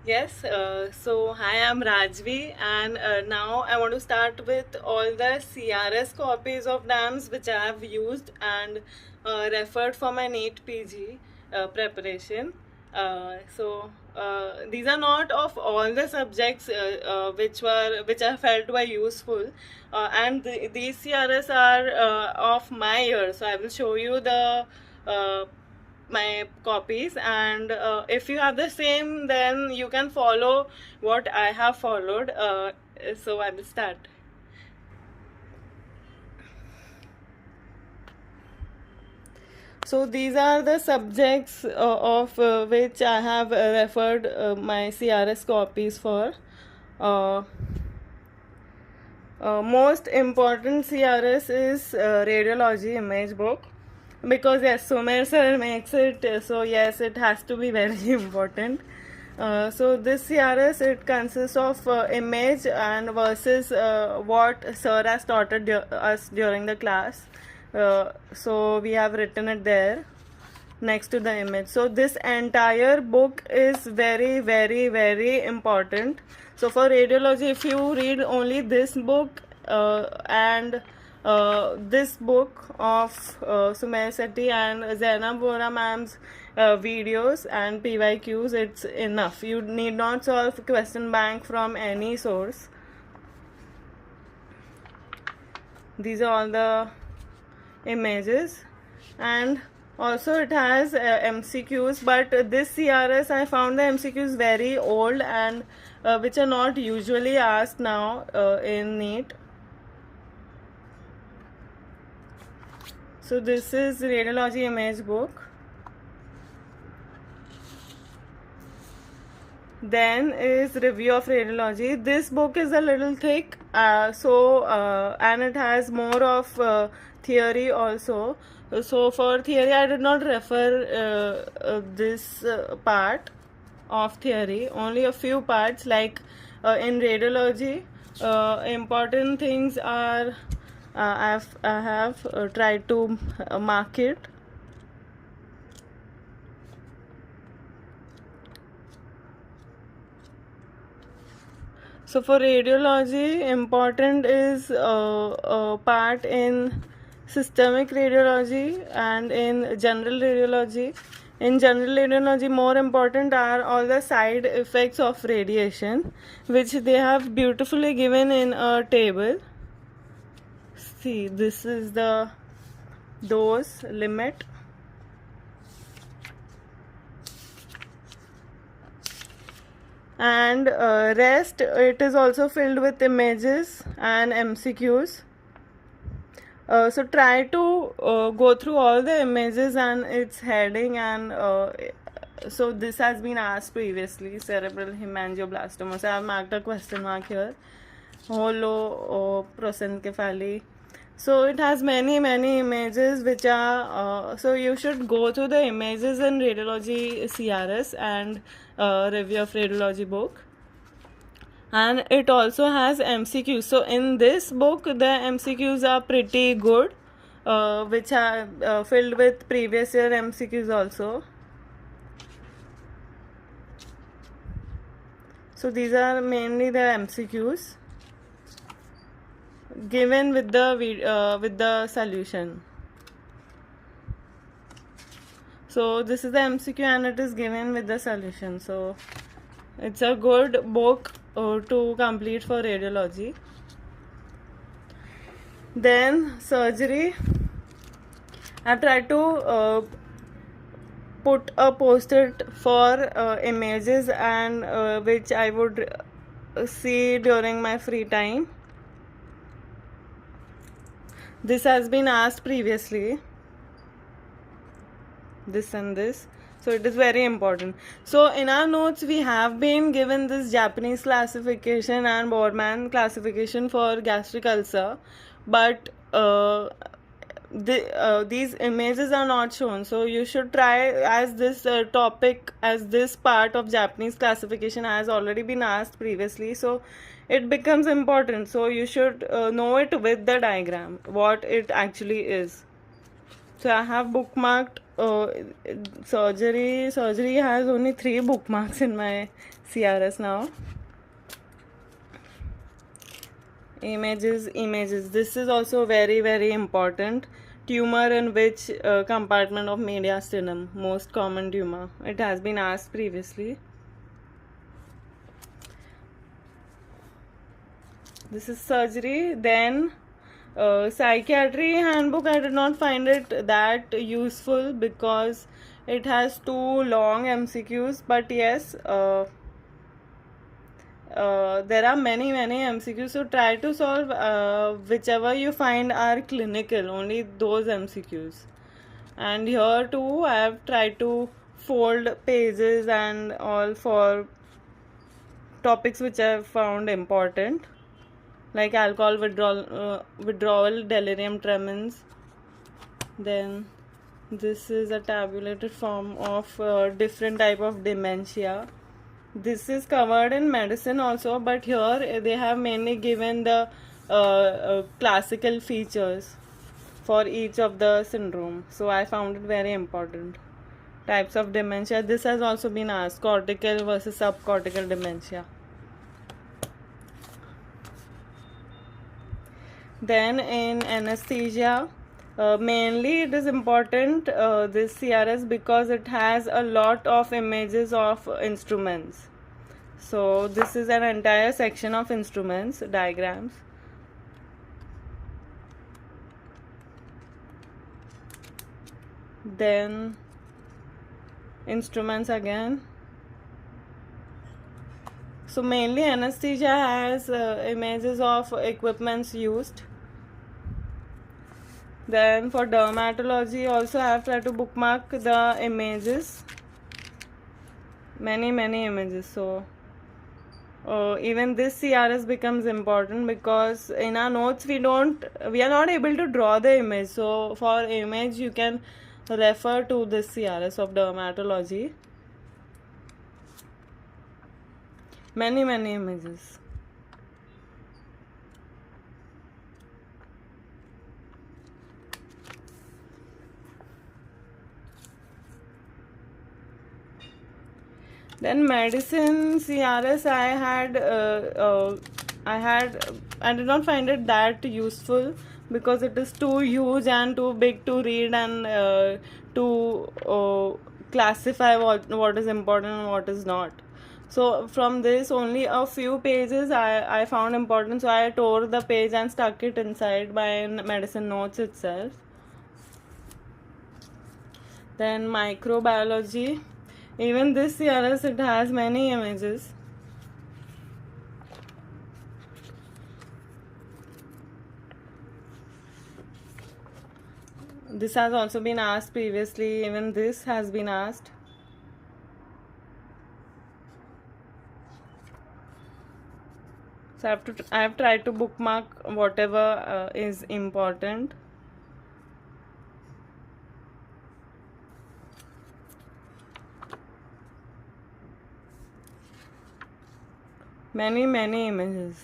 Yes, so hi, I'm Rajvi, and now I want to start with all the CRS copies of DAMs which I have used and referred for my NEET PG preparation. These are not of all the subjects which I felt were useful, and these CRS are of my year. So I will show you the uh, my copies, and if you have the same, then you can follow what I have followed. So I will start. So these are the subjects of which I have referred my CRS copies for. uh, Most important CRS is radiology image book, because yes, Sumer sir makes it, so yes, it has to be very important. So this CRS, it consists of image and versus what sir has taught us during the class. So we have written it there next to the image. So this entire book is very, very, very important. So for radiology, if you read only this book and this book of Sumer Sethi and Zainab Vora ma'am's videos and PYQs, it's enough. You need not solve question bank from any source. These are all the images, and also it has MCQs, but this CRS, I found the MCQs very old and which are not usually asked now in NEET. So this is radiology image book. Then is review of radiology. This book is a little thick, and it has more of theory also. So for theory, I did not refer this part of theory. Only a few parts, like in radiology. Important things are I have tried to mark it. So for radiology, important is part in systemic radiology and in general radiology. In general radiology, more important are all the side effects of radiation, which they have beautifully given in a table. See, this is the dose limit. And rest, it is also filled with images and MCQs. So try to go through all the images and its heading, and so this has been asked previously, cerebral hemangioblastoma. So I have marked a question mark here. Holoprosencephaly. So it has many images which are so you should go through the images in radiology CRS and review of radiology book. And it also has MCQs. So in this book, the MCQs are pretty good, which are filled with previous year MCQs also. So these are mainly the MCQs given with the solution. So this is the MCQ and it is given with the solution. So it's a good book to complete for radiology. Then surgery, I've tried to put a post-it for images and which I would see during my free time. This has been asked previously, this and this, so it is very important. So in our notes, we have been given this Japanese classification and Borman classification for gastric ulcer, but these images are not shown. So you should try, as this topic, as this part of Japanese classification has already been asked previously, so it becomes important. So you should know it with the diagram what it actually is. So I have bookmarked surgery has only 3 bookmarks in my CRS now. Images. This is also very, very important. Tumor in which compartment of mediastinum? Most common tumor. It has been asked previously. This is surgery. Then psychiatry handbook, I did not find it that useful because it has too long MCQs. But yes, there are many MCQs, so try to solve whichever you find are clinical, only those MCQs. And here too I have tried to fold pages and all for topics which I have found important, like alcohol withdrawal, delirium tremens. Then this is a tabulated form of different type of dementia. This is covered in medicine also, but here they have mainly given the classical features for each of the syndrome. So I found it very important. Types of dementia. This has also been asked. Cortical versus subcortical dementia. Then in anesthesia, mainly it is important this CRS because it has a lot of images of instruments. So this is an entire section of instruments, diagrams. Then instruments again. So mainly anesthesia has images of equipments used. Then for dermatology also I have tried to bookmark the images, many images. So even this CRS becomes important because in our notes we are not able to draw the image. So for image you can refer to this CRS of dermatology. Many images. Then medicine CRS I did not find it that useful because it is too huge and too big to read and to classify what is important and what is not. So from this only a few pages I found important, so I tore the page and stuck it inside my medicine notes itself. Then microbiology. Even this CRS, it has many images. This has also been asked previously. Even this has been asked. So I have tried to bookmark whatever is important. Many images.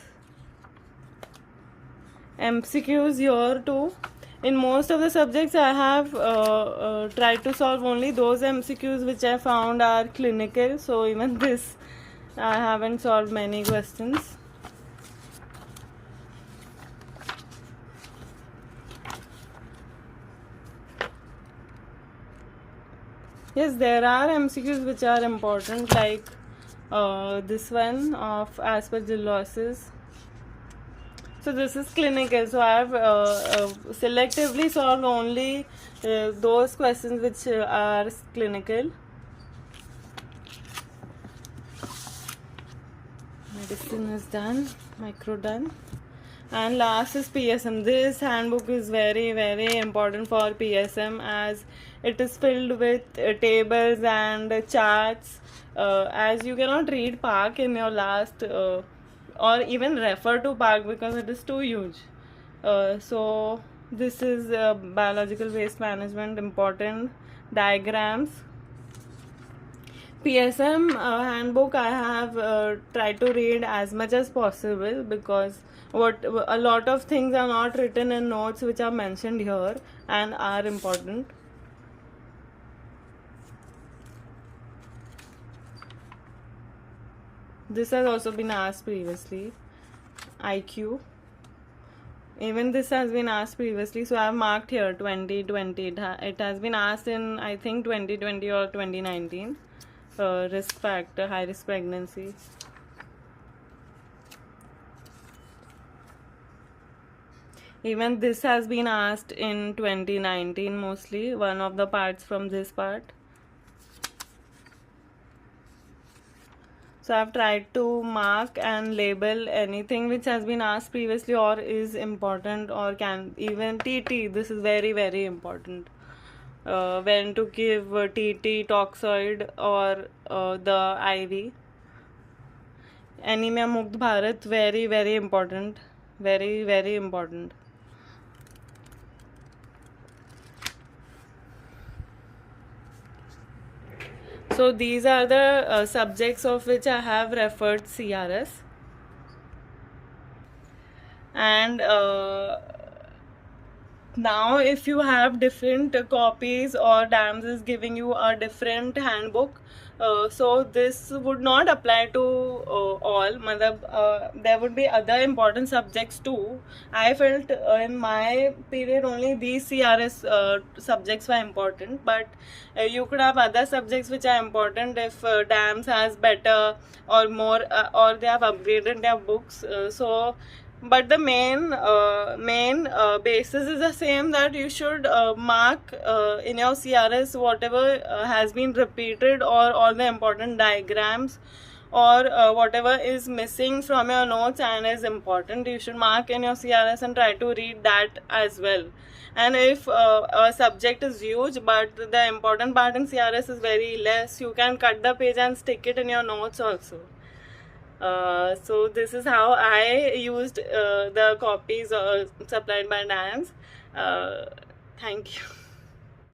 MCQs here too. In most of the subjects I have tried to solve only those MCQs which I found are clinical. So even this I haven't solved many questions. Yes, there are MCQs which are important, like this one of aspergillosis. So this is clinical. So I have selectively solved only those questions which are clinical. Medicine is done, micro done. And last is PSM. This handbook is very important for PSM as it is filled with tables and charts. As you cannot read PARC in your last or even refer to PARC because it is too huge. So this is biological waste management, important diagrams. PSM handbook I have tried to read as much as possible because a lot of things are not written in notes which are mentioned here and are important. This has also been asked previously. IQ. Even this has been asked previously, so I have marked here 2020. It has been asked in, I think, 2020 or 2019. Risk factor, high risk pregnancy. Even this has been asked in 2019 mostly, one of the parts from this part. So I've tried to mark and label anything which has been asked previously or is important, or can even TT. This is very, very important. When to give TT, toxoid, or the IV. Anemia Mukt Bharat, very, very important. Very, very important. So these are the subjects of which I have referred CRS. And now if you have different copies or DAMS is giving you a different handbook, so this would not apply to all. There would be other important subjects too. I felt in my period only these CRS subjects were important, but you could have other subjects which are important if DAMS has better or more or they have upgraded their books. But the main basis is the same, that you should mark in your CRS whatever has been repeated, or all the important diagrams, or whatever is missing from your notes and is important. You should mark in your CRS and try to read that as well. And if a subject is huge but the important part in CRS is very less, you can cut the page and stick it in your notes also. So this is how I used the copies supplied by DAMS. Thank you.